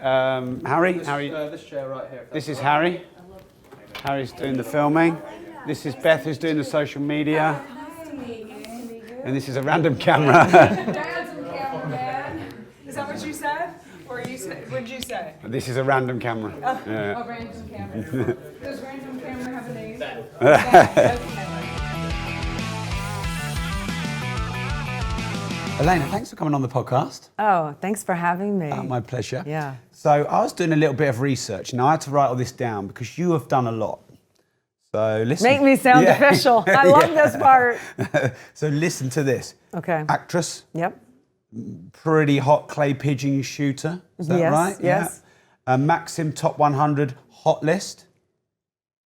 Harry? This chair right here. This is Harry. Harry's doing the filming. This is Beth, who's doing the social media. And this is a random camera. Random camera, man. Is that what you said? Or what did you say? This is a random camera. A random camera. Does random camera have a name? Okay. Elena, thanks for coming on the podcast. Oh, thanks for having me. My pleasure. Yeah. So I was doing a little bit of research. Now I had to write all this down because you have done a lot. So listen. Make me sound official. I love this part. So listen to this. Okay. Actress. Yep. Pretty hot clay pigeon shooter. Is that Yes, right? yes. Yeah. Maxim top 100 hot list.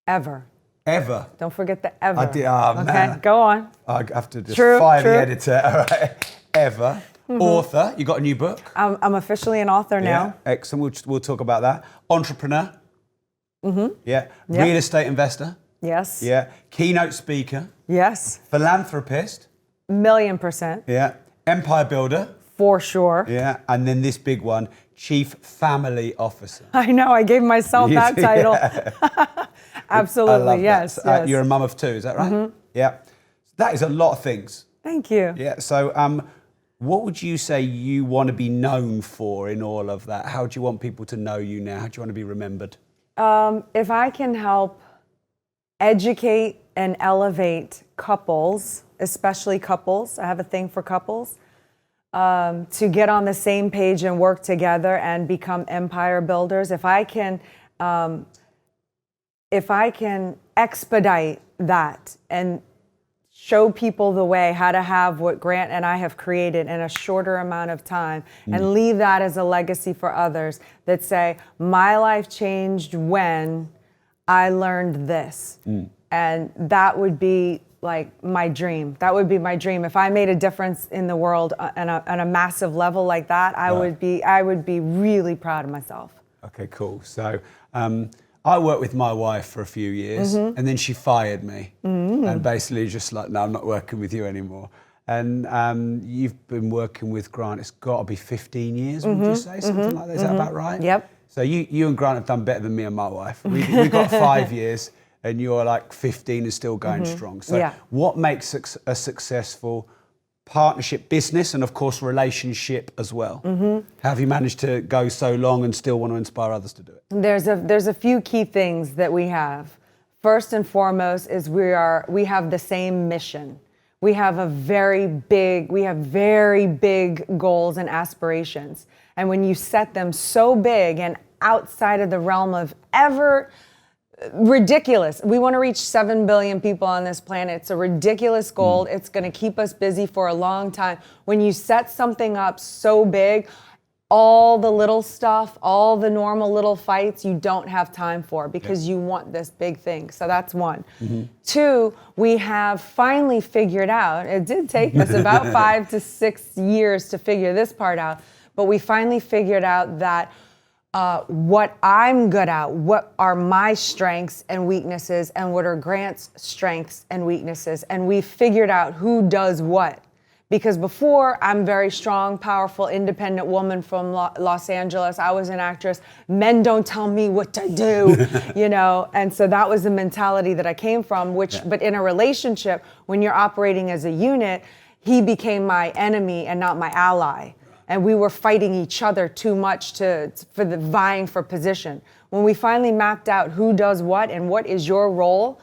Ever. Ever. Don't forget the ever. I did. Oh, okay, man. Go on. I have to just True, fire true. the editor. All right. Ever. Author. You got a new book? I'm officially an author now. Yeah. Excellent. We'll talk about that. Entrepreneur. Yeah. Yep. Real estate investor. Yes. Yeah. Keynote speaker. Yes. Philanthropist. 1,000,000%. Yeah. Empire builder. For sure. Yeah. And then this big one, Chief Family Officer. I know. I gave myself that title. Absolutely. I love yes. that. Yes. You're a mum of two, is that right? Yeah. That is a lot of things. Thank you. Yeah. So, what would you say you want to be known for in all of that? How do you want people to know you now? How do you want to be remembered? If I can help educate and elevate couples, especially couples, I have a thing for couples, to get on the same page and work together and become empire builders. If I can expedite that and show people the way how to have what Grant and I have created in a shorter amount of time and leave that as a legacy for others that say, my life changed when I learned this. And that would be like my dream. That would be my dream. If I made a difference in the world on a massive level like that, I would be really proud of myself. Okay, cool. So, I worked with my wife for a few years and then she fired me and basically just like, no, I'm not working with you anymore. And you've been working with Grant, it's got to be 15 years, would you say? Something like that, is that about right? Yep. So you and Grant have done better than me and my wife. We got 5 years and you're like 15 and still going strong. So what makes a successful partnership business and of course relationship as well? How have you managed to go so long and still want to inspire others to do it? There's a few key things that we have. First and foremost is we have the same mission. We have very big goals and aspirations. And when you set them so big and outside of the realm of ever ridiculous. We want to reach 7 billion people on this planet. It's a ridiculous goal. It's going to keep us busy for a long time. When you set something up so big, all the little stuff, all the normal little fights, you don't have time for because you want this big thing. So that's one. Two, we have finally figured out, it did take us about 5 to 6 years to figure this part out, but we finally figured out that what I'm good at, what are my strengths and weaknesses, and what are Grant's strengths and weaknesses. And we figured out who does what. Because before, I'm very strong, powerful, independent woman from Los Angeles. I was an actress. Men don't tell me what to do, you know? And so that was the mentality that I came from, but in a relationship, when you're operating as a unit, he became my enemy and not my ally. And we were fighting each other too much for the vying for position. When we finally mapped out who does what and what is your role,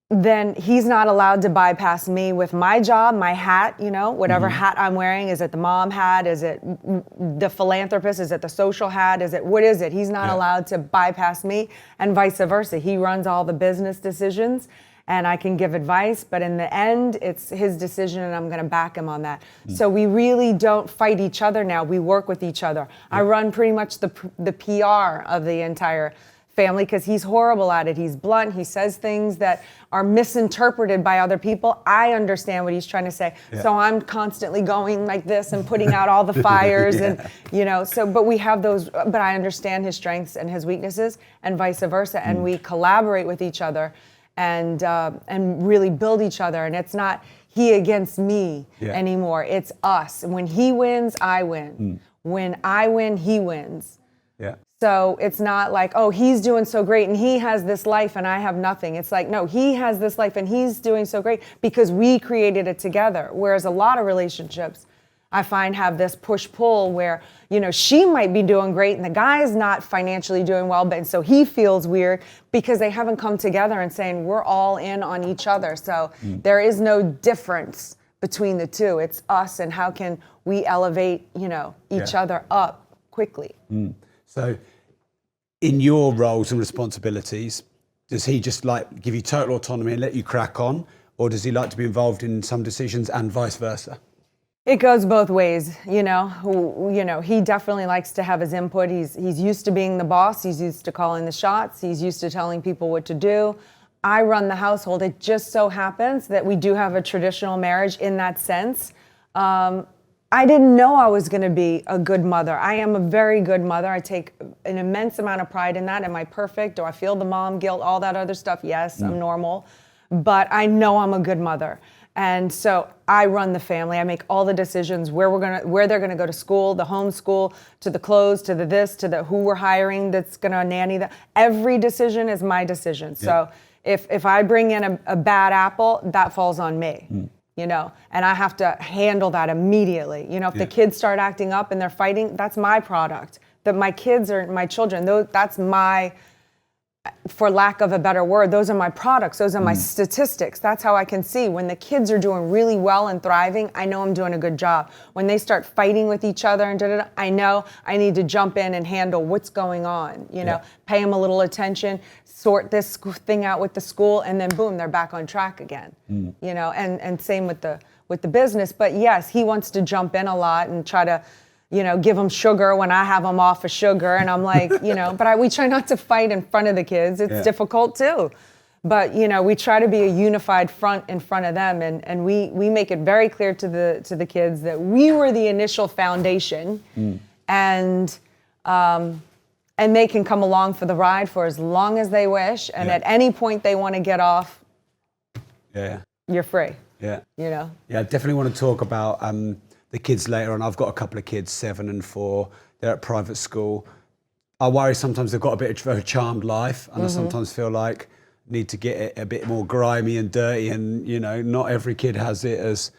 then he's not allowed to bypass me with my job, my hat, you know, whatever hat I'm wearing. Is it the mom hat? Is it the philanthropist? Is it the social hat? What is it? He's not allowed to bypass me, and vice versa. He runs all the business decisions and I can give advice, but in the end, it's his decision and I'm gonna back him on that. So we really don't fight each other now, we work with each other. I run pretty much the PR of the entire family because he's horrible at it. He's blunt, he says things that are misinterpreted by other people. I understand what he's trying to say. So I'm constantly going like this and putting out all the fires and, you know, but we have those, but I understand his strengths and his weaknesses and vice versa. And we collaborate with each other and really build each other. And it's not he against me anymore. It's us. When he wins, I win. When I win, he wins. Yeah. So it's not like, oh, he's doing so great and he has this life and I have nothing. It's like, no, he has this life and he's doing so great because we created it together. Whereas a lot of relationships I find have this push-pull where, she might be doing great and the guy is not financially doing well, but so he feels weird because they haven't come together and saying we're all in on each other. So there is no difference between the two. It's us and how can we elevate, each other up quickly. So in your roles and responsibilities, does he just like give you total autonomy and let you crack on? Or does he like to be involved in some decisions and vice versa? It goes both ways, he definitely likes to have his input. He's used to being the boss. He's used to calling the shots. He's used to telling people what to do. I run the household. It just so happens that we do have a traditional marriage in that sense. I didn't know I was going to be a good mother. I am a very good mother. I take an immense amount of pride in that. Am I perfect? Do I feel the mom guilt? All that other stuff? Yes, I'm normal. But I know I'm a good mother. And so I run the family. I make all the decisions where they're gonna go to school, the homeschool, to the clothes, to the this, to the who we're hiring that's gonna nanny that. Every decision is my decision. So if I bring in a bad apple, that falls on me. And I have to handle that immediately. If the kids start acting up and they're fighting, that's my product. That my kids are my children. That's my, for lack of a better word, those are my products. Those are my statistics. That's how I can see when the kids are doing really well and thriving. I know I'm doing a good job. When they start fighting with each other and I know I need to jump in and handle what's going on. Pay them a little attention, sort this thing out with the school, and then boom, they're back on track again. And same with the business. But yes, he wants to jump in a lot and try to give them sugar when I have them off of sugar. And I'm like, but we try not to fight in front of the kids. It's difficult too. But, we try to be a unified front in front of them. And we make it very clear to the kids that we were the initial foundation and they can come along for the ride for as long as they wish. And at any point they want to get off, you're free. Yeah, I definitely want to talk about the kids later on. I've got a couple of kids, 7 and 4. They're at private school. I worry sometimes they've got a bit of a charmed life, and I sometimes feel like need to get it a bit more grimy and dirty, and not every kid has it as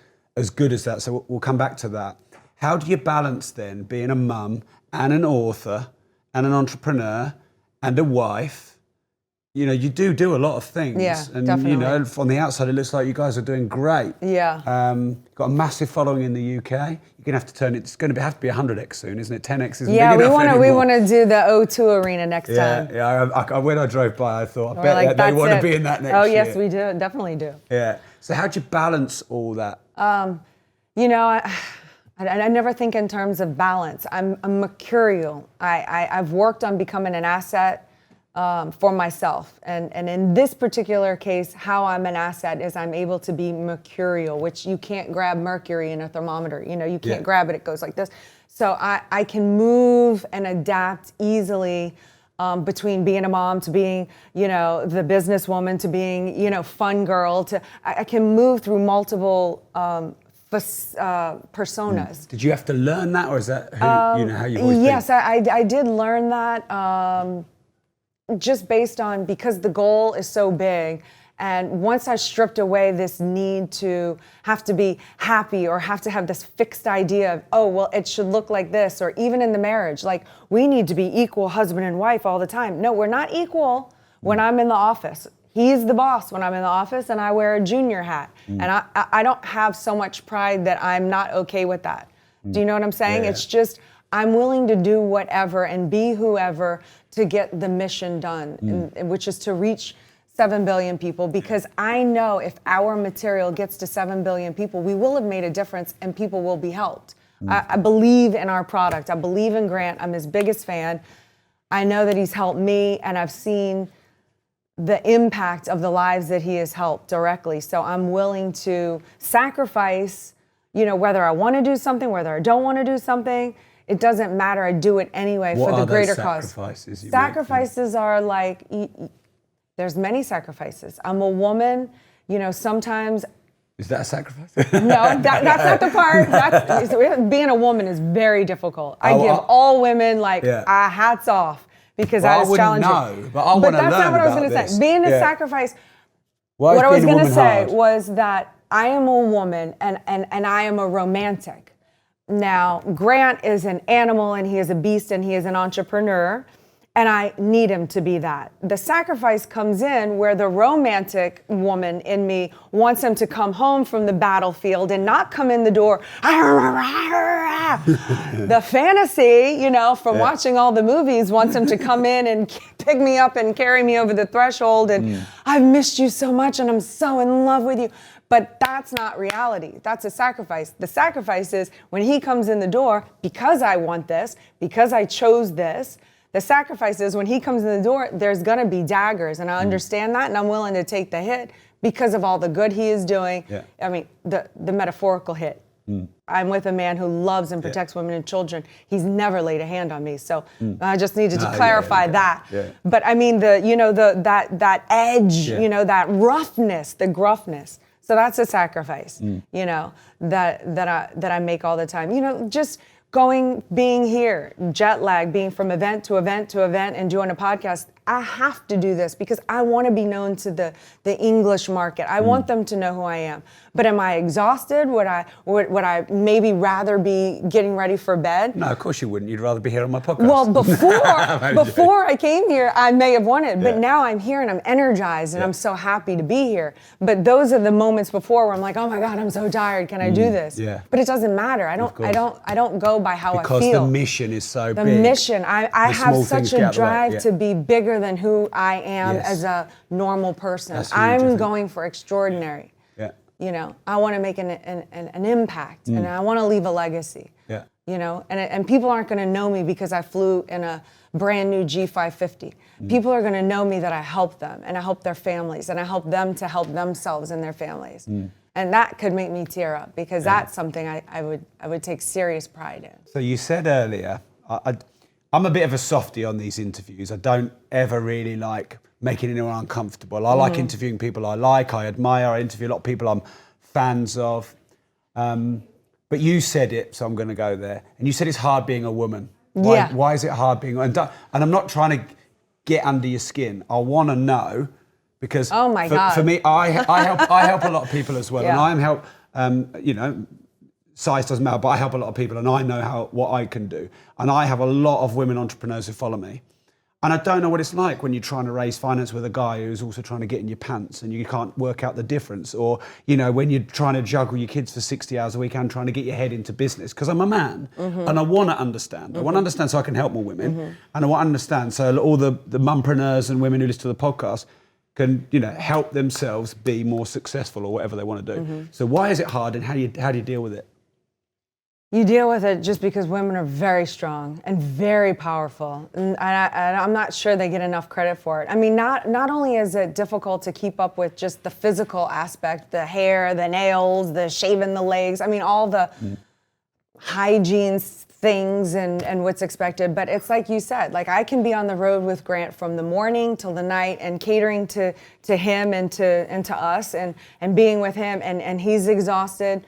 good as that. So we'll come back to that. How do you balance then being a mum and an author and an entrepreneur and a wife? You do a lot of things. Yeah, and definitely. On the outside, it looks like you guys are doing great. Yeah. Got a massive following in the UK. You're gonna have to turn it. It's going to have to be 100x soon, isn't it? 10x isn't big enough anymore. We want to do the O2 Arena next time. Yeah. When I drove by, I thought, I We're bet like, they want to be in that next year. Oh yes, we do. Definitely do. Yeah. So how do you balance all that? I never think in terms of balance. I'm mercurial. I've worked on becoming an asset for myself. And in this particular case, how I'm an asset is I'm able to be mercurial, which you can't grab mercury in a thermometer. You can't grab it, it goes like this. So I can move and adapt easily between being a mom to being, the businesswoman to being, fun girl to, I can move through multiple personas. Did you have to learn that, or is that how you've always been? Yes, I did learn that. Just based on, because the goal is so big, and once I stripped away this need to have to be happy or have to have this fixed idea of, it should look like this, or even in the marriage, like we need to be equal husband and wife all the time. No, we're not equal when I'm in the office. He's the boss when I'm in the office and I wear a junior hat. And I don't have so much pride that I'm not okay with that. Do you know what I'm saying? Yeah. It's just, I'm willing to do whatever and be whoever to get the mission done, which is to reach 7 billion people, because I know if our material gets to 7 billion people, we will have made a difference and people will be helped. I believe in our product. I believe in Grant. I'm his biggest fan. I know that he's helped me, and I've seen the impact of the lives that he has helped directly. So I'm willing to sacrifice, whether I want to do something, whether I don't want to do something. It doesn't matter. I do it anyway for the greater cause. Sacrifices are like, there's many sacrifices. I'm a woman, sometimes Is that a sacrifice? No, that's not the part. Being a woman is very difficult. I give all women hats off because that is challenging. But I want to learn that's not what I was about going to this. say. Being a sacrifice, Why what I was going to say hard? was that I am a woman and I am a romantic. Now, Grant is an animal and he is a beast and he is an entrepreneur. And I need him to be that. The sacrifice comes in where the romantic woman in me wants him to come home from the battlefield and not come in the door. The fantasy, from watching all the movies, wants him to come in and pick me up and carry me over the threshold. And I've missed you so much and I'm so in love with you. But that's not reality. That's a sacrifice. The sacrifice is when he comes in the door, because I want this, because I chose this. The sacrifice is when he comes in the door, there's going to be daggers. And I understand that, and I'm willing to take the hit because of all the good he is doing. Yeah. I mean, the metaphorical hit. I'm with a man who loves and protects women and children. He's never laid a hand on me. So I just needed to clarify that. Yeah. But I mean, that edge, that roughness, the gruffness. So that's a sacrifice, that I make all the time. Just being here, jet lag, being from event to event to event and doing a podcast. I have to do this because I want to be known to the English market. I want them to know who I am. But am I exhausted? Would I maybe rather be getting ready for bed? No, of course you wouldn't. You'd rather be here on my podcast. Well, before I came here, I may have wanted, but now I'm here and I'm energized and I'm so happy to be here. But those are the moments before where I'm like, oh my God, I'm so tired. Can I do this? Yeah. But it doesn't matter. I don't go by how I feel. Because the mission is so big. The mission. I have such a drive to be bigger than who I am as a normal person. I'm going for extraordinary. Yeah. I want to make an impact and I want to leave a legacy. Yeah. And people aren't going to know me because I flew in a brand new G550. People are going to know me that I help them and I help their families and I help them to help themselves and their families. And that could make me tear up because that's something I would take serious pride in. So you said earlier, I'm a bit of a softie on these interviews. I don't ever really like making anyone uncomfortable. I like interviewing people I admire. I interview a lot of people I'm fans of. But you said it, so I'm going to go there. And you said it's hard being a woman. Why is it hard being a woman? And I'm not trying to get under your skin. I want to know because God. For me, I help a lot of people as well. And I am help, size doesn't matter, but I help a lot of people and I know what I can do. And I have a lot of women entrepreneurs who follow me. And I don't know what it's like when you're trying to raise finance with a guy who's also trying to get in your pants and you can't work out the difference. Or, when you're trying to juggle your kids for 60 hours a week and trying to get your head into business. Because I'm a man and I want to understand. I want to understand so I can help more women. And I want to understand so all the mumpreneurs and women who listen to the podcast can, help themselves be more successful or whatever they want to do. So why is it hard and how do you deal with it? You deal with it just because women are very strong and very powerful. And I'm not sure they get enough credit for it. I mean, not only is it difficult to keep up with just the physical aspect, the hair, the nails, the shaving the legs, I mean, all the hygiene things and what's expected. But it's like you said, like I can be on the road with Grant from the morning till the night and catering to him and to us and being with him and he's exhausted.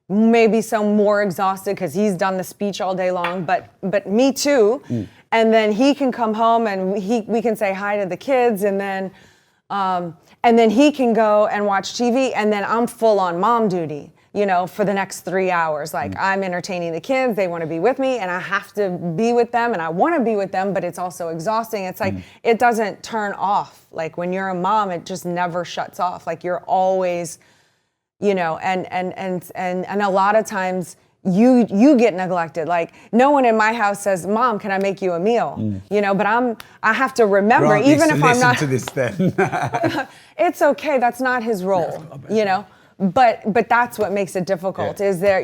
Maybe some more exhausted because he's done the speech all day long, but me too. And then he can come home and we can say hi to the kids and then he can go and watch TV and then I'm full on mom duty, for the next 3 hours. Like I'm entertaining the kids, they want to be with me and I have to be with them and I want to be with them, but it's also exhausting. It's like it doesn't turn off. Like when you're a mom, it just never shuts off. Like you're always and a lot of times you get neglected. Like no one in my house says, "Mom, can I make you a meal?" But I have to remember, Grant even if I'm not to this then. It's okay. That's not his role, But that's what makes it difficult. Is there,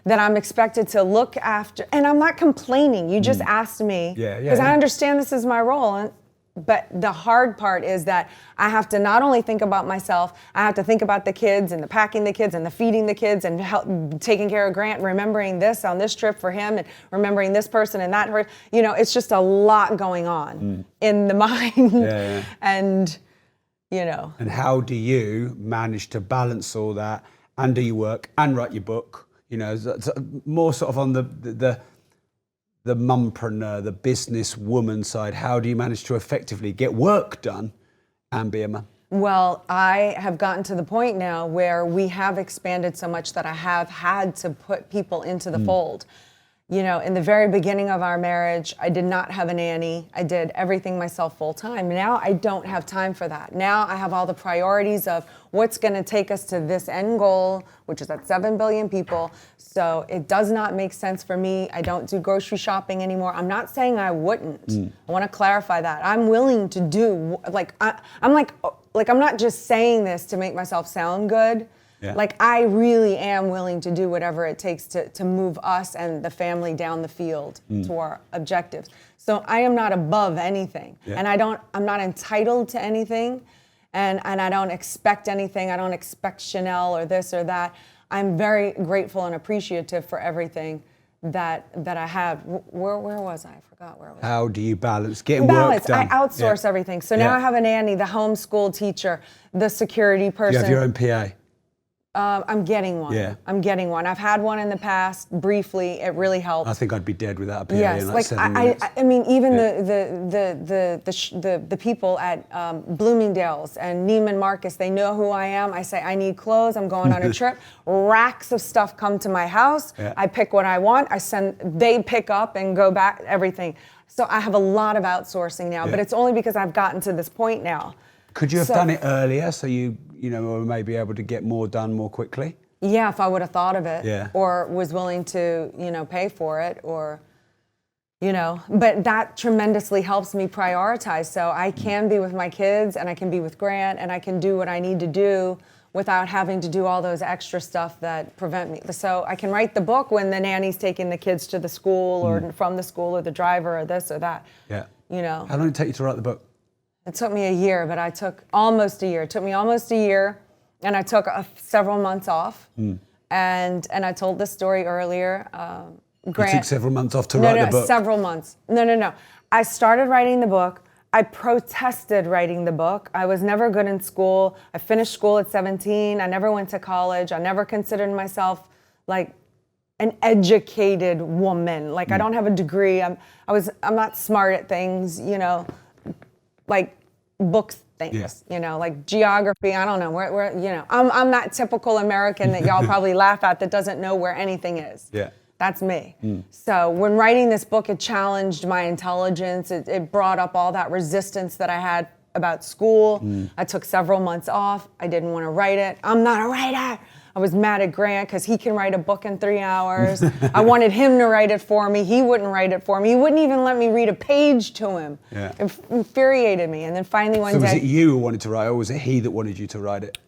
that I'm expected to look after, and I'm not complaining. You just asked me because I understand this is my role. But the hard part is that I have to not only think about myself, I have to think about the kids and the packing the kids and the feeding the kids and taking care of Grant, remembering this on this trip for him and remembering this person and that. It's just a lot going on in the mind. And, And how do you manage to balance all that and do your work and write your book. You know, more sort of on the mumpreneur, the business woman side. How do you manage to effectively get work done and be a mum? Well, I have gotten to the point now where we have expanded so much that I have had to put people into the fold. You know, in the very beginning of our marriage, I did not have a nanny. I did everything myself full time. Now I don't have time for that. Now I have all the priorities of what's going to take us to this end goal, which is at 7 billion people. So it does not make sense for me. I don't do grocery shopping anymore. I'm not saying I wouldn't. I want to clarify that. I'm willing to do, I'm not just saying this to make myself sound good. Yeah. Like, I really am willing to do whatever it takes to move us and the family down the field to our objectives. So I am not above anything. Yeah. And I'm not entitled to anything. And I don't expect anything. I don't expect Chanel or this or that. I'm very grateful and appreciative for everything that I have. Where was I? I forgot where I was. How do you balance getting work done? I outsource everything. So now I have a nanny, the homeschool teacher, the security person. You have your own PA? I'm getting one. Yeah. I'm getting one. I've had one in the past briefly. It really helped. I think I'd be dead without a PA Yes, in like like 7 minutes. I mean, even the people at Bloomingdale's and Neiman Marcus, they know who I am. I say I need clothes. I'm going on a trip. Racks of stuff come to my house. Yeah. I pick what I want. They pick up and go back. Everything. So I have a lot of outsourcing now, but it's only because I've gotten to this point now. Could you have done it earlier so you were maybe able to get more done more quickly? Yeah, if I would have thought of it, Yeah. or was willing to, pay for it, or, but that tremendously helps me prioritize. So I can be with my kids, and I can be with Grant, and I can do what I need to do without having to do all those extra stuff that prevent me. So I can write the book when the nanny's taking the kids to the school, or from the school, or the driver, or this or that. Yeah. How long did it take you to write the book? It took me a year, but I took almost a year. It took me almost a year, and I took several months off. And I told this story earlier. Grant, you took several months off to write the book? No, several months. No. I started writing the book. I protested writing the book. I was never good in school. I finished school at 17. I never went to college. I never considered myself like an educated woman. Like I don't have a degree. I'm not smart at things, like book things, like geography. I don't know where I'm that typical American that y'all probably laugh at that doesn't know where anything is. Yeah. That's me. So when writing this book, it challenged my intelligence. It brought up all that resistance that I had about school. I took several months off. I didn't want to write it. I'm not a writer. I was mad at Grant because he can write a book in 3 hours. I wanted him to write it for me. He wouldn't write it for me. He wouldn't even let me read a page to him. Yeah. It infuriated me. And then finally one day... So was it you who wanted to write, or was it he that wanted you to write it?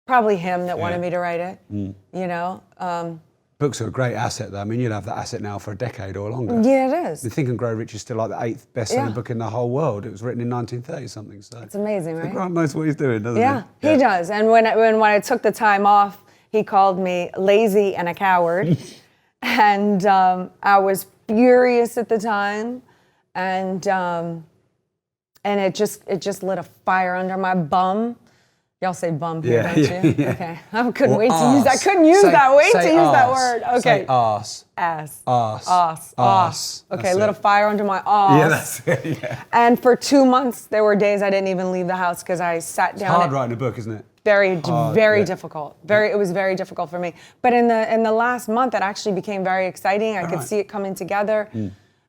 Probably him that wanted me to write it, Books are a great asset, though. I mean, you'll have that asset now for a decade or longer. Yeah, it is. The Think and Grow Rich is still like the 8th best-selling book in the whole world. It was written in 1930-something. So it's amazing, right? Grant knows what he's doing, doesn't he? Yeah, he does. And when I took the time off, he called me lazy and a coward. And I was furious at the time. And it just lit a fire under my bum. Y'all say bum here, don't you? Yeah. Okay. I couldn't wait to use that. Couldn't use that. Wait to use that word. Okay. Say arse. Ass. Arse. Okay, lit a fire under my arse. Yeah, that's it. Yeah. And for 2 months, there were days I didn't even leave the house because I sat down. It's hard writing a book, isn't it? Very difficult. It was very difficult for me. But in the last month, it actually became very exciting. I could see it coming together.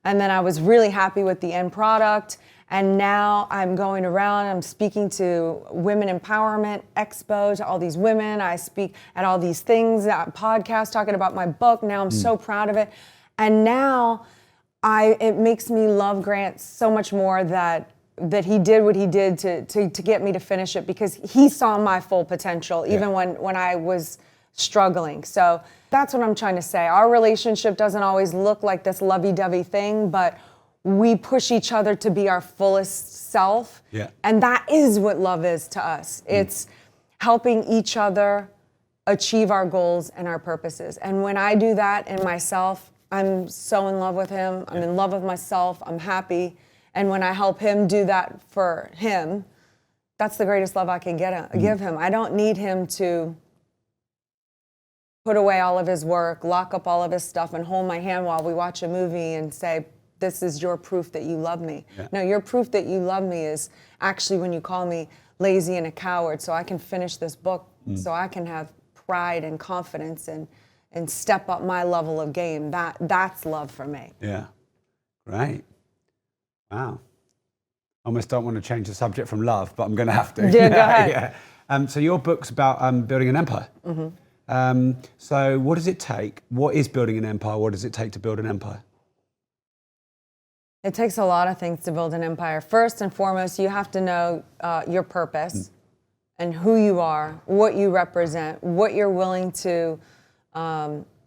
And then I was really happy with the end product. And now I'm going around, I'm speaking to Women Empowerment Expo, to all these women. I speak at all these things, podcasts talking about my book. Now I'm so proud of it. And now it makes me love Grant so much more that he did what he did to get me to finish it, because he saw my full potential, even when I was struggling. So that's what I'm trying to say. Our relationship doesn't always look like this lovey-dovey thing, but we push each other to be our fullest self. Yeah. And that is what love is to us. It's helping each other achieve our goals and our purposes. And when I do that in myself, I'm so in love with him. I'm in love with myself. I'm happy. And when I help him do that for him, that's the greatest love I can give him. I don't need him to put away all of his work, lock up all of his stuff, and hold my hand while we watch a movie and say, this is your proof that you love me. Yeah. No, your proof that you love me is actually when you call me lazy and a coward, so I can finish this book, so I can have pride and confidence and step up my level of game. That's love for me. Yeah, great. Wow. I almost don't want to change the subject from love, but I'm going to have to. Yeah, go ahead. Yeah. So your book's about building an empire. So what does it take? What is building an empire? What does it take to build an empire? It takes a lot of things to build an empire. First and foremost, you have to know your purpose and who you are, what you represent, what you're willing to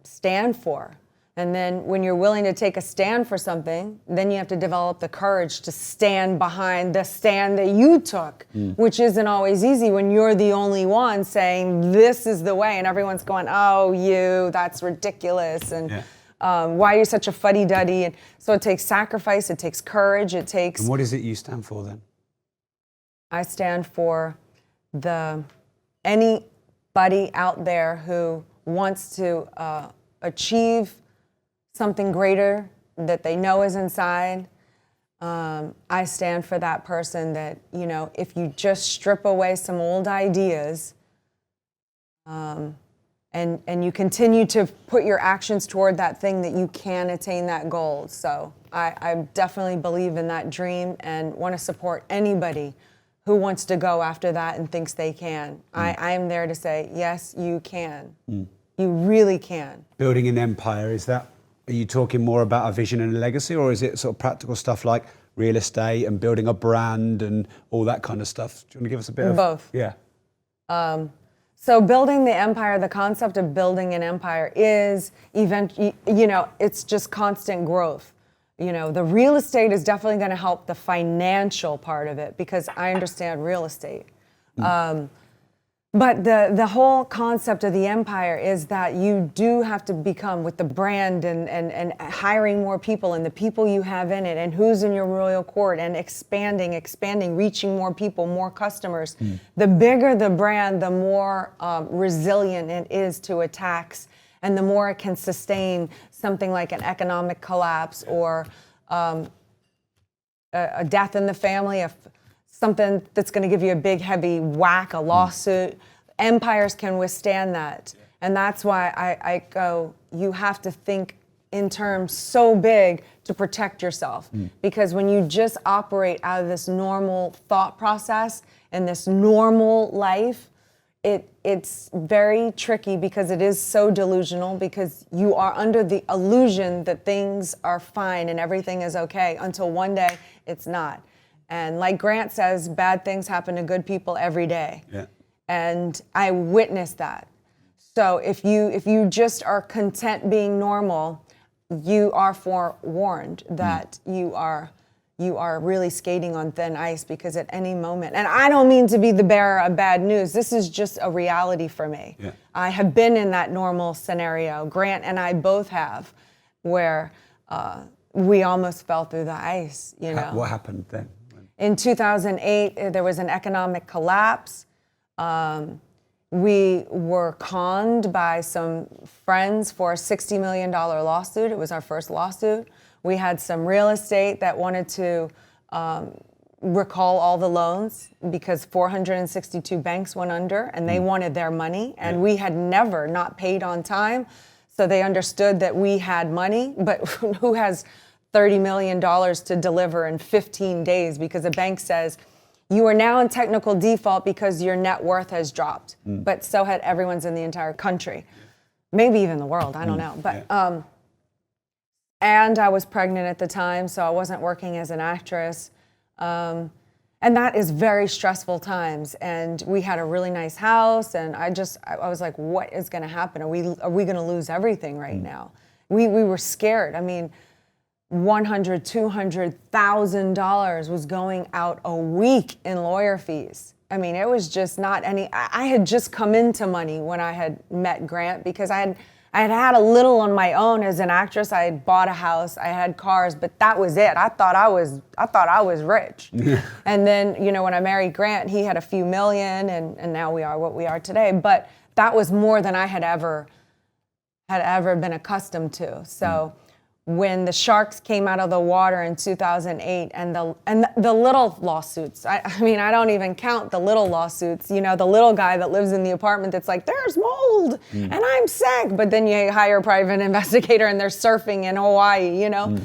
stand for. And then when you're willing to take a stand for something, then you have to develop the courage to stand behind the stand that you took, which isn't always easy when you're the only one saying, this is the way, and everyone's going, oh, that's ridiculous, and why are you such a fuddy-duddy? And so it takes sacrifice, it takes courage, it takes... And what is it you stand for then? I stand for anybody out there who wants to achieve something greater that they know is inside. I stand for that person that, if you just strip away some old ideas and you continue to put your actions toward that thing, that you can attain that goal. So I definitely believe in that dream and want to support anybody who wants to go after that and thinks they can. I am there to say, yes, you can. You really can. Building an empire, are you talking more about a vision and a legacy, or is it sort of practical stuff like real estate and building a brand and all that kind of stuff? Do you want to give us a bit of both? Yeah. So building the empire, the concept of building an empire is it's just constant growth. The real estate is definitely going to help the financial part of it because I understand real estate. But the whole concept of the empire is that you do have to become, with the brand and hiring more people and the people you have in it and who's in your royal court and expanding, reaching more people, more customers. The bigger the brand, the more resilient it is to attacks and the more it can sustain something like an economic collapse or a death in the family, something that's going to give you a big, heavy whack, a lawsuit. Empires can withstand that. And that's why I go, you have to think in terms so big to protect yourself. Because when you just operate out of this normal thought process and this normal life, it's very tricky because it is so delusional, because you are under the illusion that things are fine and everything is okay until one day it's not. And like Grant says, bad things happen to good people every day. Yeah. And I witnessed that. So if you just are content being normal, you are forewarned that you are really skating on thin ice, because at any moment, and I don't mean to be the bearer of bad news, this is just a reality for me. Yeah. I have been in that normal scenario. Grant and I both have, where we almost fell through the ice, What happened then? In 2008, there was an economic collapse. We were conned by some friends for a $60 million lawsuit. It was our first lawsuit. We had some real estate that wanted to recall all the loans because 462 banks went under and they wanted their money, and we had never not paid on time. So they understood that we had money, but who has $30 million to deliver in 15 days because a bank says, you are now in technical default because your net worth has dropped. But so had everyone's in the entire country, maybe even the world, I don't know. But and I was pregnant at the time, so I wasn't working as an actress. And that is very stressful times. And we had a really nice house, and I was like, what is gonna happen? Are we gonna lose everything right now? We were scared. I mean, $100,000, $200,000 was going out a week in lawyer fees. I mean, it was just not any. I had just come into money when I had met Grant, because I I had had a little on my own as an actress. I had bought a house, I had cars, but that was it. I thought I was rich. And then, you know, when I married Grant, he had a few million, and now we are what we are today. But that was more than I had ever been accustomed to. So when the sharks came out of the water in 2008 and the little lawsuits, I mean, I don't even count the little lawsuits, you know, the little guy that lives in the apartment that's like, there's mold and I'm sick. But then you hire a private investigator and they're surfing in Hawaii, you know.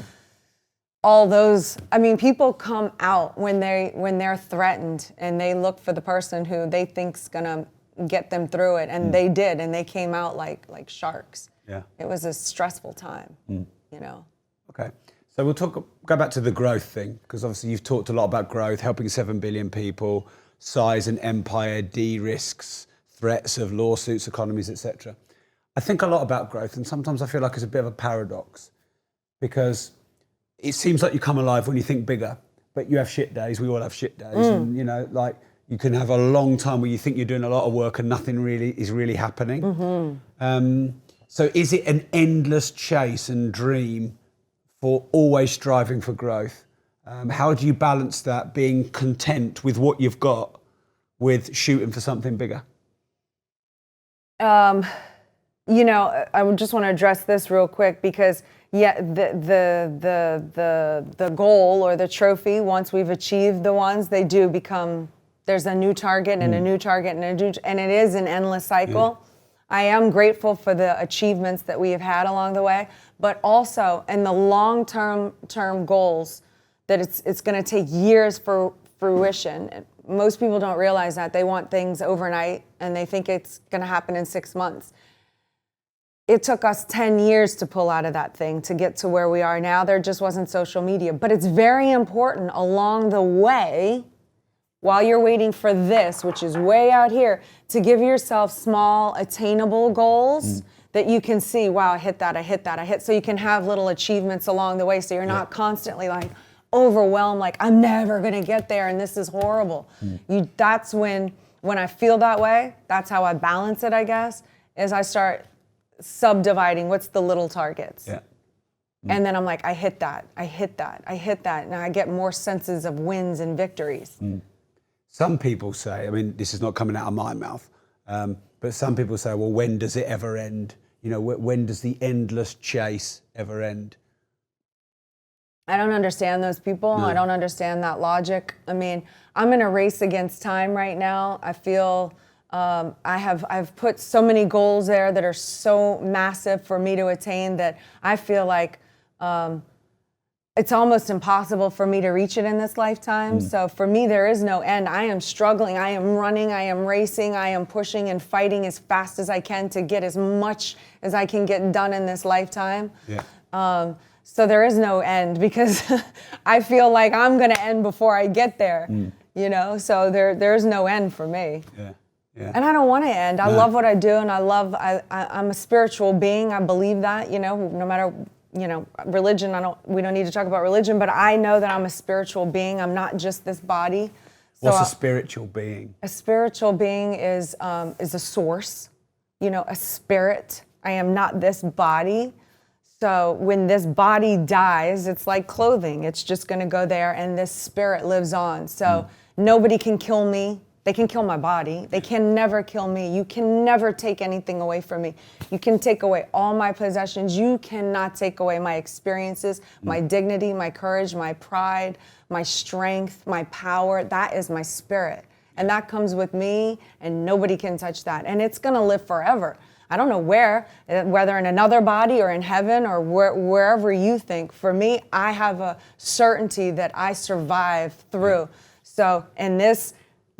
All those, I mean, people come out when they're threatened and they look for the person who they think's gonna get them through it. And they did, and they came out like sharks. Yeah. It was a stressful time. You know. Okay, so we'll go back to the growth thing, because obviously you've talked a lot about growth, helping 7 billion people, size and empire, de-risks, threats of lawsuits, economies, etc. I think a lot about growth, and sometimes I feel like it's a bit of a paradox, because it seems like you come alive when you think bigger, but you have shit days. We all have shit days, and you know, like you can have a long time where you think you're doing a lot of work and nothing really is happening. So is it an endless chase and dream for always striving for growth? How do you balance that, being content with what you've got with shooting for something bigger? You know, I would just want to address this real quick, because the goal or the trophy, once we've achieved the ones, they do become, there's a new target and a new target and it is an endless cycle. I am grateful for the achievements that we have had along the way, but also in the long-term goals that it's going to take years for fruition. Most people don't realize that. They want things overnight and they think it's going to happen in 6 months. It took us 10 years to pull out of that thing to get to where we are now. There just wasn't social media, but it's very important along the way, while you're waiting for this, which is way out here, to give yourself small, attainable goals that you can see, wow, I hit that, so you can have little achievements along the way, so you're not constantly like overwhelmed, like I'm never gonna get there and this is horrible. That's when I feel that way, that's how I balance it, I guess, is I start subdividing what's the little targets. And then I'm like, I hit that, and I get more senses of wins and victories. Some people say, I mean, this is not coming out of my mouth, but some people say, well, when does it ever end? You know, when does the endless chase ever end? I don't understand those people. No. I don't understand that logic. I mean, I'm in a race against time right now. I feel I've put so many goals there that are so massive for me to attain that I feel like it's almost impossible for me to reach it in this lifetime. So for me, there is no end. I am struggling, I am running, I am racing, I am pushing and fighting as fast as I can to get as much as I can get done in this lifetime. So there is no end, because I feel like I'm gonna end before I get there, you know? So there's no end for me. And I don't wanna end. I love what I do, and I'm a spiritual being. I believe that, you know, no matter, you know, religion, we don't need to talk about religion, but I know that I'm a spiritual being. I'm not just this body. So what's a spiritual being? A spiritual being is a source, you know, a spirit. I am not this body. So when this body dies, it's like clothing. It's just going to go there, and this spirit lives on. So nobody can kill me. They can kill my body. They can never kill me. You can never take anything away from me. You can take away all my possessions. You cannot take away my experiences, my dignity, my courage, my pride, my strength, my power. That is my spirit. And that comes with me, and nobody can touch that. And it's going to live forever. I don't know where, whether in another body or in heaven or wherever you think. For me, I have a certainty that I survive through. So in this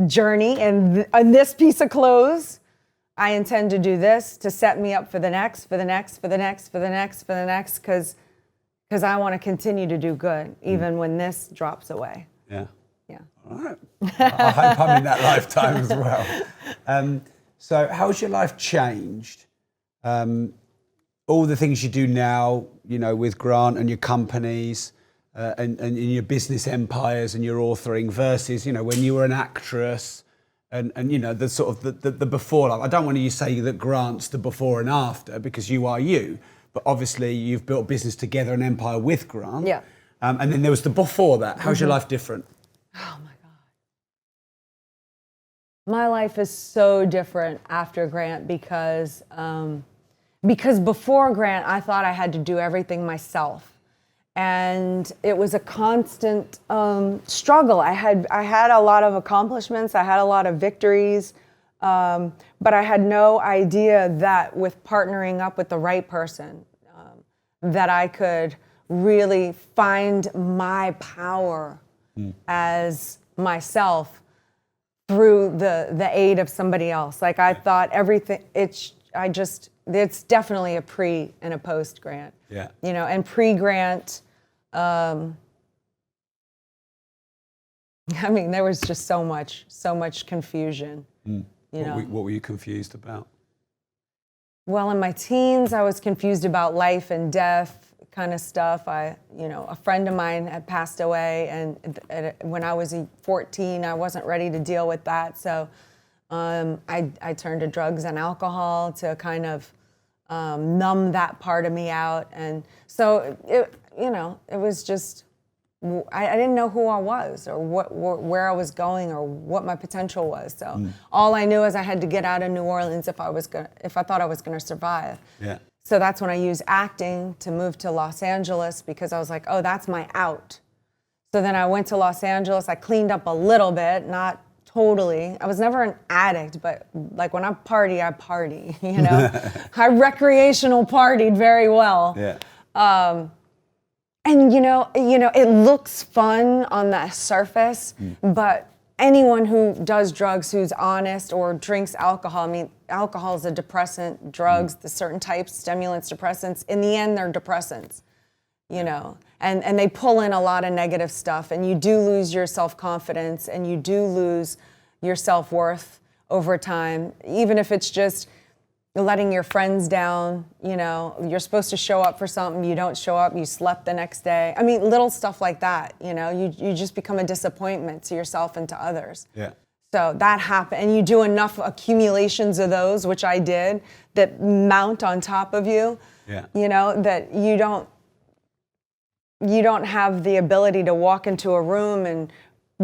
journey and this piece of clothes, I intend to do this to set me up for the next, because I want to continue to do good, even when this drops away. Yeah. All right. I hope I'm in that lifetime as well. So how's your life changed? All the things you do now, you know, with Grant and your companies, and in your business empires and your authoring, versus, you know, when you were an actress And you know, the sort of the before, like, I don't want you to say that Grant's the before and after, because you are you, but obviously you've built a business together, an empire with Grant. Yeah. And then there was the before that. How's your life different? Oh my God. My life is so different after Grant because before Grant, I thought I had to do everything myself. And it was a constant struggle. I had a lot of accomplishments. I had a lot of victories, but I had no idea that with partnering up with the right person, that I could really find my power as myself through the aid of somebody else. Like, I thought everything. It's definitely a pre and a post Grant. Yeah. You know, and pre-Grant. I mean, there was just so much confusion. You know. What were you confused about? Well, in my teens, I was confused about life and death kind of stuff. A friend of mine had passed away, and when I was 14, I wasn't ready to deal with that. So I turned to drugs and alcohol to kind of numb that part of me out. And so it was just, I didn't know who I was or where I was going or what my potential was. So all I knew is I had to get out of New Orleans if I thought I was gonna survive. Yeah. So that's when I used acting to move to Los Angeles, because I was like, oh, that's my out. So then I went to Los Angeles. I cleaned up a little bit, not totally. I was never an addict, but like when I party, you know. I recreational partied very well. Yeah. And you know, it looks fun on the surface, but anyone who does drugs, who's honest, or drinks alcohol, I mean, alcohol is a depressant, drugs, the certain types, stimulants, depressants, in the end, they're depressants, you know, and they pull in a lot of negative stuff, and you do lose your self-confidence, and you do lose your self-worth over time, even if it's just letting your friends down. You know, you're supposed to show up for something, you don't show up, you slept the next day. I mean, little stuff like that, you know, you just become a disappointment to yourself and to others. Yeah. So that happened, and you do enough accumulations of those, which I did, that mount on top of you, you know, that you don't have the ability to walk into a room and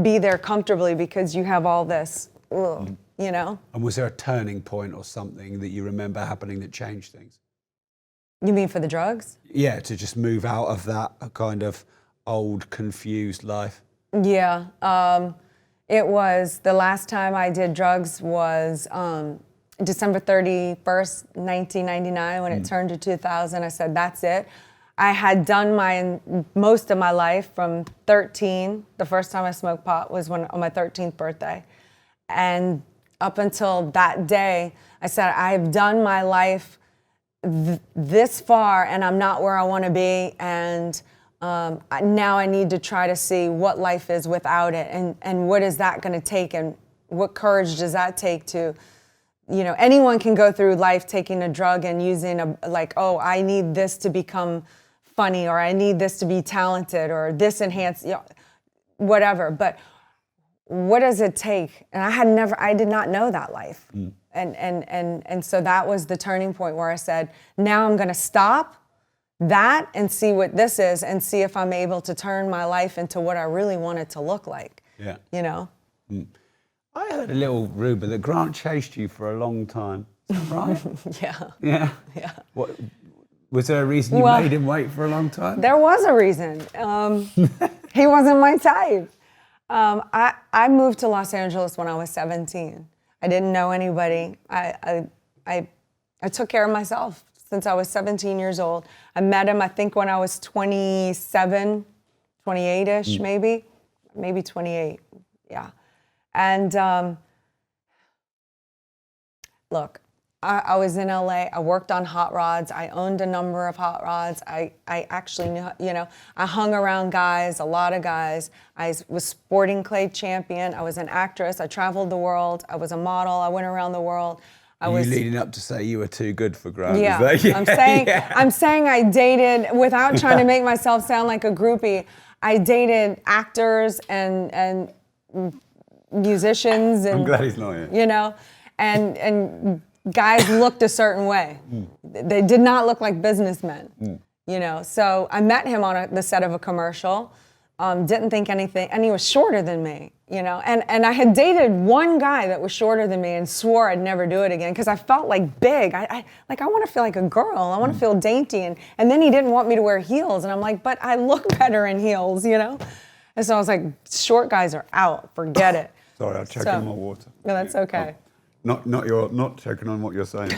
be there comfortably because you have all this, you know. And was there a turning point or something that you remember happening that changed things? You mean for the drugs? Yeah, to just move out of that kind of old, confused life. Yeah. It was, the last time I did drugs was December 31st, 1999, when it turned to 2000. I said, that's it. I had done most of my life from 13. The first time I smoked pot was on my 13th birthday. And up until that day, I said, I've done my life this far, and I'm not where I want to be. And now I need to try to see what life is without it, and what is that going to take, and what courage does that take to, you know, anyone can go through life taking a drug and using oh, I need this to become funny, or I need this to be talented, or this enhance, you know, whatever. But what does it take? And I did not know that life. And so that was the turning point where I said, now I'm going to stop that and see what this is, and see if I'm able to turn my life into what I really want it to look like. Yeah. You know? I heard a little rumor that Grant chased you for a long time. Is that right? Yeah. Yeah. Yeah. What, was there a reason you made him wait for a long time? There was a reason. He wasn't my type. I moved to Los Angeles when I was 17. I didn't know anybody. I took care of myself since I was 17 years old. I met him, I think, when I was 27, 28-ish, maybe 28, yeah. And look, I was in LA, I worked on hot rods, I owned a number of hot rods. I actually knew, you know, I hung around guys, a lot of guys. I was sporting clay champion, I was an actress, I traveled the world, I was a model, I went around the world. You leading up to say you were too good for Grant? Yeah, Is that, yeah. I'm saying I dated, without trying to make myself sound like a groupie, I dated actors and musicians and I'm glad he's not here. you know, and guys looked a certain way. They did not look like businessmen, you know. So I met him on the set of a commercial, didn't think anything, and he was shorter than me, you know. And I had dated one guy that was shorter than me and swore I'd never do it again because I felt like big. I want to feel like a girl. I want to feel dainty. And then he didn't want me to wear heels. And I'm like, but I look better in heels, you know. And so I was like, short guys are out. Forget it. Sorry, I'll check on my water. No, that's okay. Not checking on what you're saying.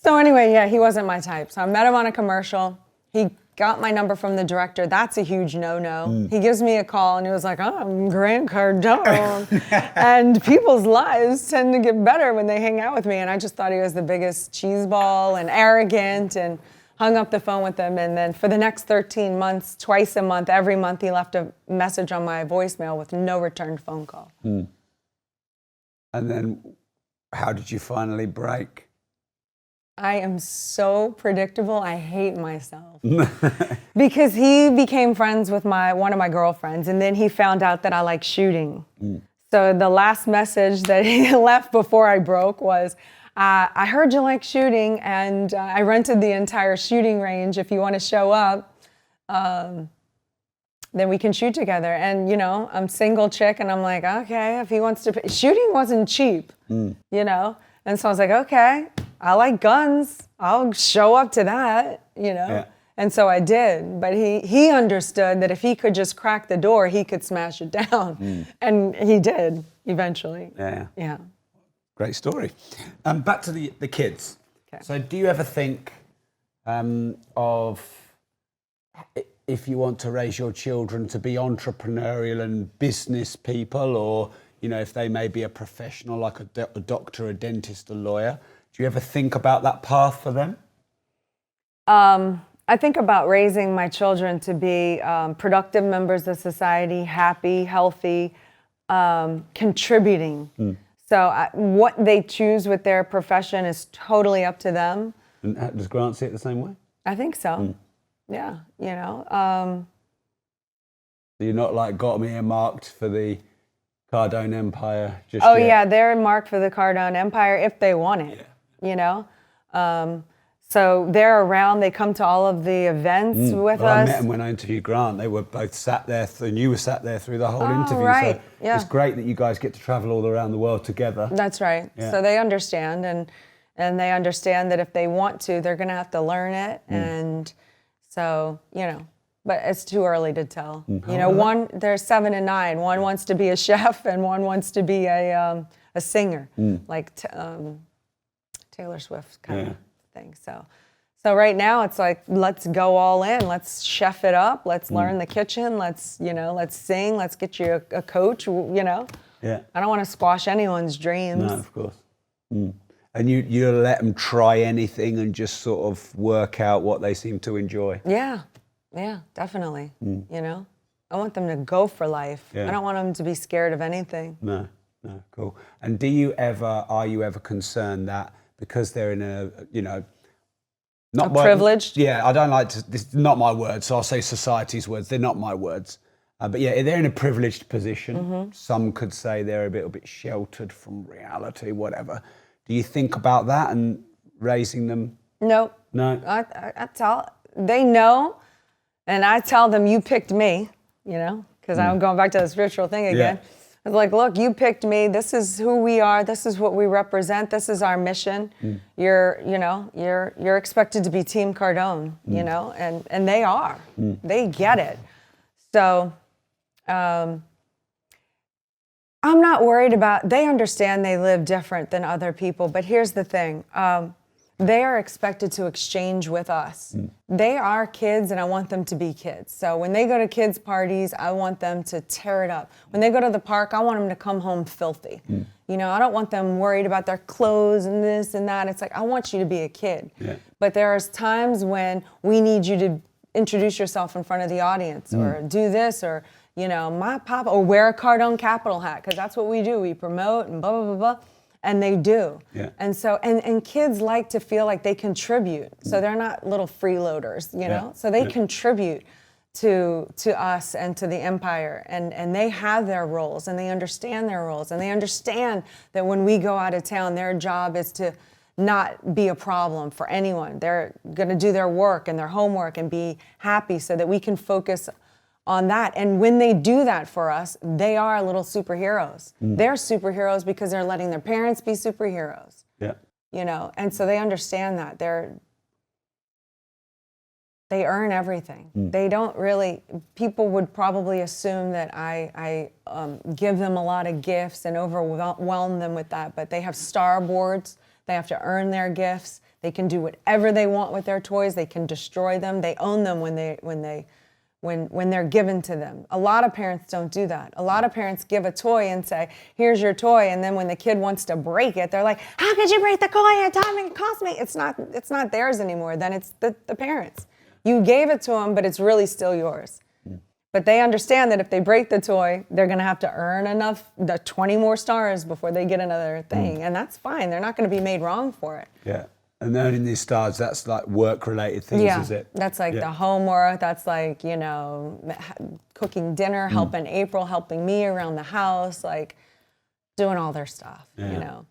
So anyway, yeah, he wasn't my type. So I met him on a commercial. He got my number from the director. That's a huge no-no. He gives me a call and he was like, oh, I'm Grant Cardone. And people's lives tend to get better when they hang out with me. And I just thought he was the biggest cheeseball and arrogant and hung up the phone with him. And then for the next 13 months, twice a month, every month, he left a message on my voicemail with no returned phone call. And then how did you finally break? I am so predictable. I hate myself. Because he became friends with one of my girlfriends, and then he found out that I like shooting. So the last message that he left before I broke was, I heard you like shooting, and I rented the entire shooting range. If you want to show up, then we can shoot together. And, you know, I'm single chick, and I'm like, okay, if he wants to... Shooting wasn't cheap, you know? And so I was like, okay, I like guns. I'll show up to that, you know? Yeah. And so I did. But he understood that if he could just crack the door, he could smash it down. And he did, eventually. Yeah. Great story. Back to the kids. Okay. So do you ever think of if you want to raise your children to be entrepreneurial and business people, or, you know, if they may be a professional like a doctor, a dentist, a lawyer, do you ever think about that path for them? I think about raising my children to be productive members of society, happy, healthy, contributing. So what they choose with their profession is totally up to them. And does Grant see it the same way? I think so. Yeah, you know. So you're not like got me earmarked for the Cardone Empire just yet? yet? Yeah, they're marked for the Cardone Empire if they want it, you know. So they're around, they come to all of the events with us. I met them when I interviewed Grant. They were both sat there, and you were sat there through the whole interview. Right. So yeah. It's great that you guys get to travel all around the world together. That's right. Yeah. So they understand, and they understand that if they want to, they're going to have to learn it. And so, you know, but it's too early to tell. You know, they're 7 and 9. One wants to be a chef, and one wants to be a singer, like Taylor Swift kind of thing. So right now it's like, let's go all in. Let's chef it up. Let's learn the kitchen. Let's sing. Let's get you a coach, you know. Yeah. I don't want to squash anyone's dreams. No, of course. And you let them try anything and just sort of work out what they seem to enjoy. Yeah, definitely. You know, I want them to go for life. I don't want them to be scared of anything. No, cool. And are you ever concerned that because they're in a, you know, not privileged? Yeah, I don't like to, this is not my words, so I'll say society's words, they're not my words. But yeah, they're in a privileged position. Some could say they're a little bit sheltered from reality, whatever. Do you think about that and raising them? No. They know, and I tell them, you picked me, you know, because I'm going back to the spiritual thing again. Yeah. I was like, look, you picked me. This is who we are. This is what we represent. This is our mission. You're expected to be Team Cardone, you know, and they are. They get it. So I'm not worried about, they understand they live different than other people, but here's the thing. They are expected to exchange with us. They are kids, and I want them to be kids. So when they go to kids' parties, I want them to tear it up. When they go to the park, I want them to come home filthy. You know, I don't want them worried about their clothes and this and that. It's like, I want you to be a kid. Yeah. But there are times when we need you to introduce yourself in front of the audience, or do this, or, you know, my papa, or wear a Cardone Capital hat, because that's what we do. We promote and blah, blah, blah, blah. And they do. Yeah. And so, and kids like to feel like they contribute. So they're not little freeloaders, you know? So they contribute to us and to the empire, and they have their roles and they understand their roles and they understand that when we go out of town, their job is to not be a problem for anyone. They're going to do their work and their homework and be happy so that we can focus on that. And when they do that for us, they are little superheroes. They're superheroes because they're letting their parents be superheroes. Yeah. You know, and so they understand that they earn everything. They don't really, people would probably assume that I give them a lot of gifts and overwhelm them with that, but they have star boards. They have to earn their gifts. They can do whatever they want with their toys. They can destroy them. They own them when they're given to them. A lot of parents don't do that. A lot of parents give a toy and say, here's your toy, and then when the kid wants to break it, they're like, how could you break the toy? It cost me. It's not theirs anymore. Then it's the parents. You gave it to them, but it's really still yours. But they understand that if they break the toy, they're going to have to earn the 20 more stars before they get another thing. And that's fine. They're not going to be made wrong for it. Yeah. And earning these stars, that's like work-related things, is it? That's like the homework. That's like, you know, cooking dinner, helping April, helping me around the house, like doing all their stuff, you know.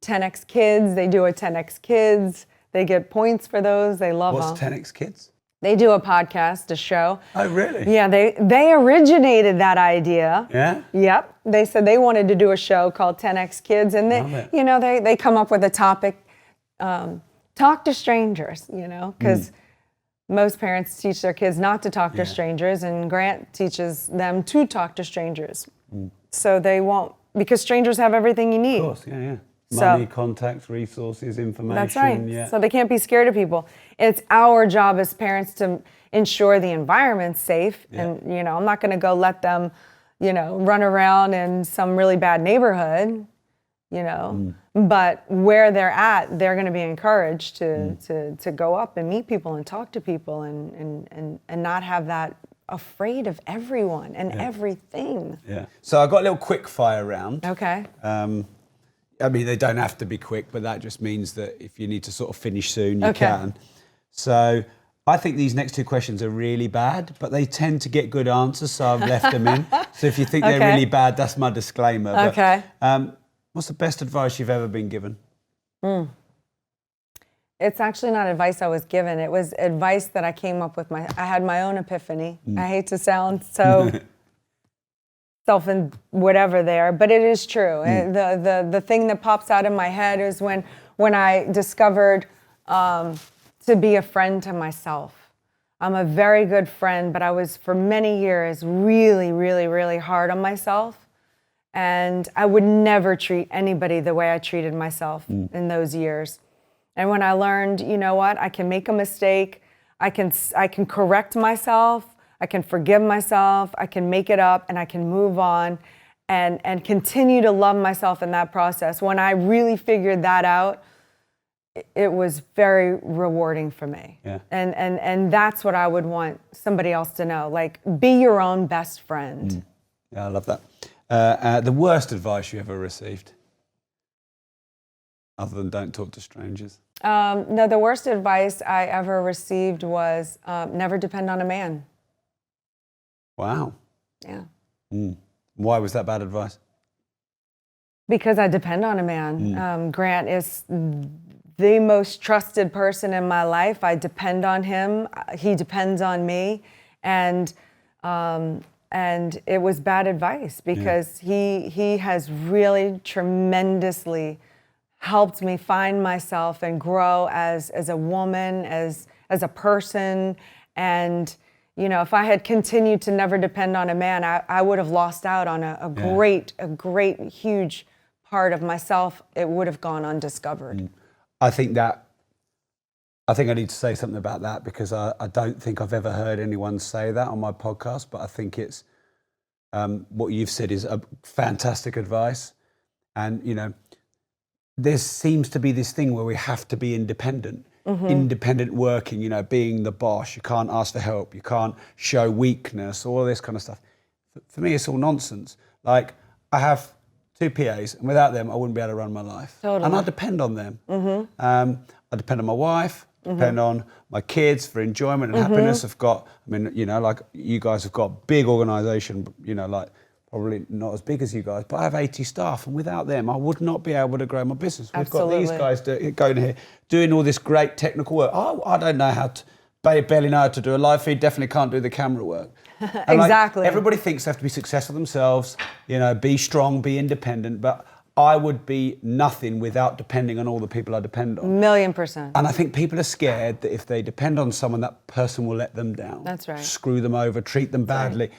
10X Kids, they do a 10X Kids. They get points for those. They love them. What's 10X Kids? They do a podcast, a show. Oh, really? Yeah, they originated that idea. Yeah? Yep. They said they wanted to do a show called 10X Kids, and they come up with a topic, talk to strangers, you know, because most parents teach their kids not to talk to strangers, and Grant teaches them to talk to strangers. So they won't, because strangers have everything you need. Of course, yeah. Money, contacts, resources, information. That's right. So they can't be scared of people. It's our job as parents to ensure the environment's safe. And, you know, I'm not going to go let them, you know, run around in some really bad neighborhood, you know. But where they're at, they're going to be encouraged to go up and meet people and talk to people and not have that afraid of everyone and everything. Yeah. So I got a little quick fire round. Okay. I mean, they don't have to be quick, but that just means that if you need to sort of finish soon, you can. So I think these next two questions are really bad, but they tend to get good answers, so I've left them in. So if you think they're really bad, that's my disclaimer. Okay. But, what's the best advice you've ever been given? It's actually not advice I was given. It was advice that I came up with. I had my own epiphany. I hate to sound so self and whatever there, but it is true. The thing that pops out in my head is when I discovered to be a friend to myself. I'm a very good friend, but I was for many years really, really, really hard on myself. And I would never treat anybody the way I treated myself in those years. And when I learned, you know what, I can make a mistake, I can correct myself, I can forgive myself, I can make it up, and I can move on and continue to love myself in that process. When I really figured that out, it was very rewarding for me. Yeah. And that's what I would want somebody else to know, like, be your own best friend. Yeah, I love that. The worst advice you ever received? Other than don't talk to strangers. No, the worst advice I ever received was never depend on a man. Wow. Yeah. Why was that bad advice? Because I depend on a man. Grant is the most trusted person in my life. I depend on him. He depends on me. And it was bad advice because he has really tremendously helped me find myself and grow as a woman, as a person. And, you know, if I had continued to never depend on a man, I would have lost out on a great, huge part of myself. It would have gone undiscovered. I think I need to say something about that because I don't think I've ever heard anyone say that on my podcast, but I think it's what you've said is a fantastic advice. And, you know, there seems to be this thing where we have to be independent. Independent working, you know, being the boss. You can't ask for help. You can't show weakness, all this kind of stuff. For me, it's all nonsense. Like, I have 2 PAs, and without them, I wouldn't be able to run my life. Totally. And I depend on them. I depend on my wife. depend on my kids for enjoyment and happiness. I've got, I mean, you know, like you guys have got a big organization, you know, like probably not as big as you guys, but I have 80 staff, and without them, I would not be able to grow my business. We've got these guys going here, doing all this great technical work. I don't know how to, barely know how to do a live feed, definitely can't do the camera work. Exactly. Like, everybody thinks they have to be successful themselves, you know, be strong, be independent, but I would be nothing without depending on all the people I depend on. 1,000,000%. And I think people are scared that if they depend on someone, that person will let them down. That's right. Screw them over, treat them badly. Right.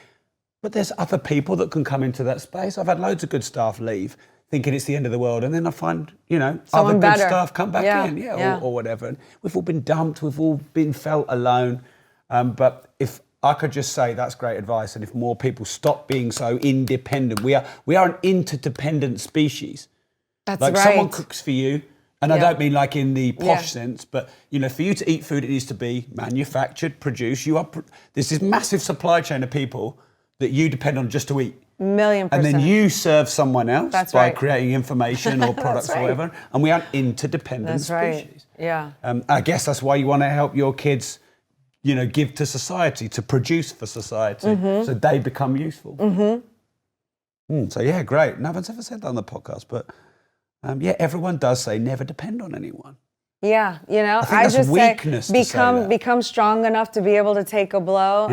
But there's other people that can come into that space. I've had loads of good staff leave, thinking it's the end of the world, and then I find, you know, someone other better. Good staff come back in, or whatever. And we've all been dumped, we've all been felt alone. But if I could just say that's great advice, and if more people stop being so independent, we are an interdependent species. That's like right. Someone cooks for you, and I don't mean like in the posh sense, but you know, for you to eat food, it needs to be manufactured, produced. There's this massive supply chain of people that you depend on just to eat. 1,000,000%. And then you serve someone else by creating information or products or whatever. And we are an interdependent species. Yeah. I guess that's why you want to help your kids, you know, give to society, to produce for society, so they become useful. So yeah, great. No one's ever said that on the podcast, but yeah, everyone does say never depend on anyone. Yeah, you know, I think that's just weakness say to say become strong enough to be able to take a blow,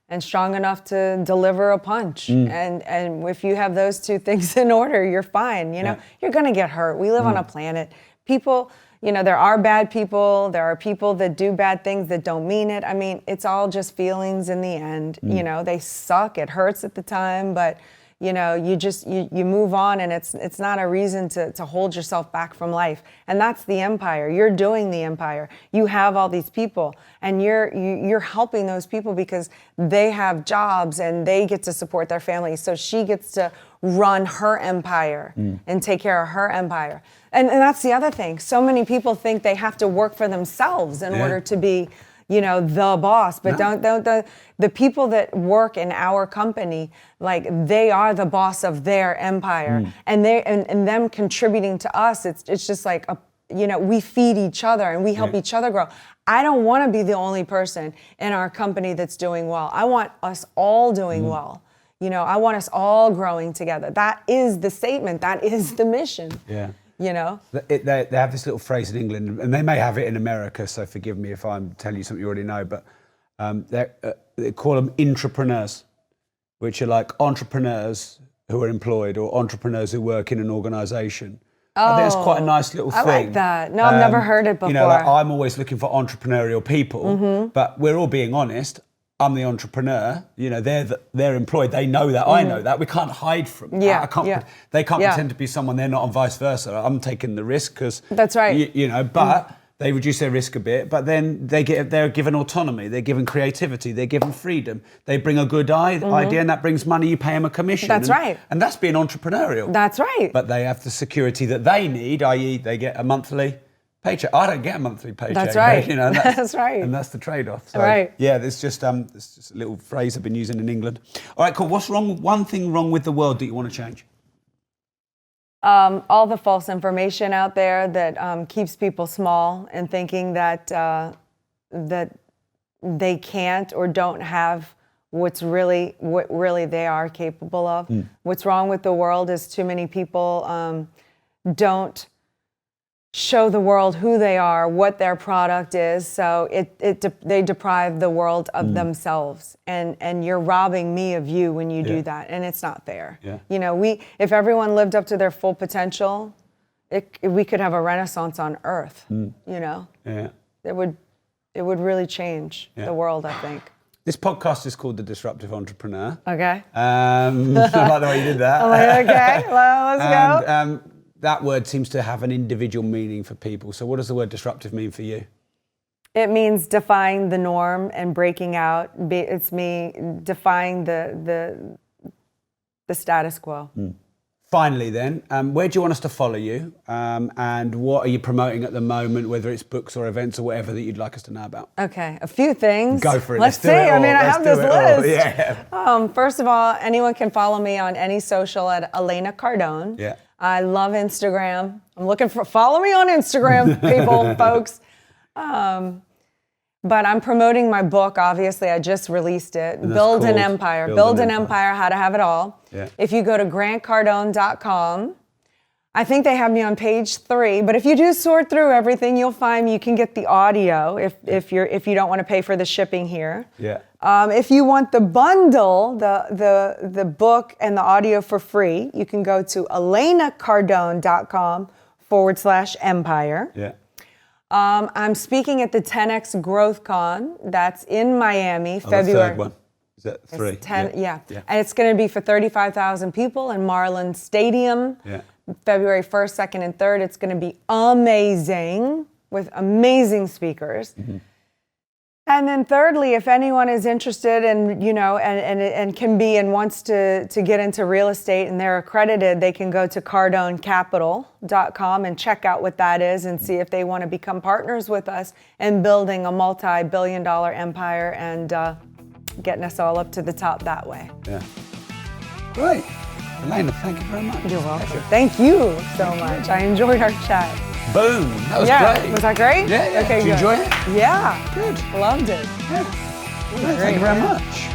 and strong enough to deliver a punch. And if you have those two things in order, you're fine. You know, you're gonna get hurt. We live on a planet. People, you know, there are bad people. There are people that do bad things that don't mean it. I mean, it's all just feelings in the end. You know, they suck. It hurts at the time, but you know, you move on, and it's not a reason to hold yourself back from life. And that's the empire. You're doing the empire. You have all these people, and you're helping those people because they have jobs and they get to support their families. So she gets to run her empire and take care of her empire. And that's the other thing. So many people think they have to work for themselves in order to be, you know, the boss, but don't the people that work in our company, like, they are the boss of their empire, and them contributing to us. It's just like you know, we feed each other and we help each other grow. I don't want to be the only person in our company that's doing well. I want us all doing well. You know, I want us all growing together. That is the statement. That is the mission. Yeah. You know? They have this little phrase in England, and they may have it in America, so forgive me if I'm telling you something you already know, but they call them intrapreneurs, which are like entrepreneurs who are employed or entrepreneurs who work in an organization. I think it's quite a nice little thing. I like that. No, I've never heard it before. You know, like, I'm always looking for entrepreneurial people, but we're all being honest. I'm the entrepreneur. You know, they're employed. They know that. I know that. We can't hide from that. They can't pretend to be someone they're not, and vice versa. I'm taking the risk because that's right. You know, but they reduce their risk a bit. But then they're given autonomy. They're given creativity. They're given freedom. They bring a good idea, and that brings money. You pay them a commission. That's right. And that's being entrepreneurial. That's right. But they have the security that they need, i.e., they get a monthly paycheck. I don't get a monthly paycheck. That's right. You know, that's right. And that's the trade-off. So, right. Yeah, there's just a little phrase I've been using in England. All right, cool. What's wrong? One thing wrong with the world that you want to change? All the false information out there that keeps people small and thinking that that they can't or don't have what really they are capable of. What's wrong with the world is too many people don't show the world who they are, what their product is. So they deprive the world of themselves, and you're robbing me of you when you do that, and it's not fair. Yeah. You know, if everyone lived up to their full potential, we could have a renaissance on Earth. You know, it would really change the world, I think. This podcast is called The Disruptive Entrepreneur. Okay. I like the way you did that. I'm like, okay, well, let's go. That word seems to have an individual meaning for people. So what does the word disruptive mean for you? It means defying the norm and breaking out. It's me defying the status quo. Finally then, where do you want us to follow you? And what are you promoting at the moment, whether it's books or events or whatever that you'd like us to know about? Okay, a few things. Go for it. Let's see. I mean, I have this list. Yeah. First of all, anyone can follow me on any social at Elena Cardone. Yeah. I love Instagram. Follow me on Instagram, people, folks. But I'm promoting my book, obviously. I just released it. Build an Empire. Build an Empire, How to Have It All. Yeah. If you go to grantcardone.com, I think they have me on page 3, but if you do sort through everything, you'll find you can get the audio if you don't want to pay for the shipping here. Yeah. If you want the bundle, the book and the audio for free, you can go to elenacardone.com/empire. Yeah. I'm speaking at the 10X Growth Con. That's in Miami, February. The third one. Is that 3? It's 10, yeah. And it's going to be for 35,000 people in Marlin Stadium. Yeah. February 1st, 2nd, and 3rd. It's going to be amazing with amazing speakers. Mm-hmm. And then thirdly, if anyone is interested and can be and wants to get into real estate and they're accredited, they can go to cardonecapital.com and check out what that is and see if they want to become partners with us in building a multi-billion-dollar empire and getting us all up to the top that way. Yeah. Great. Elena, thank you very much. You're welcome. Thank you so much. I enjoyed our chat. Boom. That was great. Was that great? Yeah. Okay, Did you enjoy it? Yeah. Good. Loved it. Yeah. Thank you very much.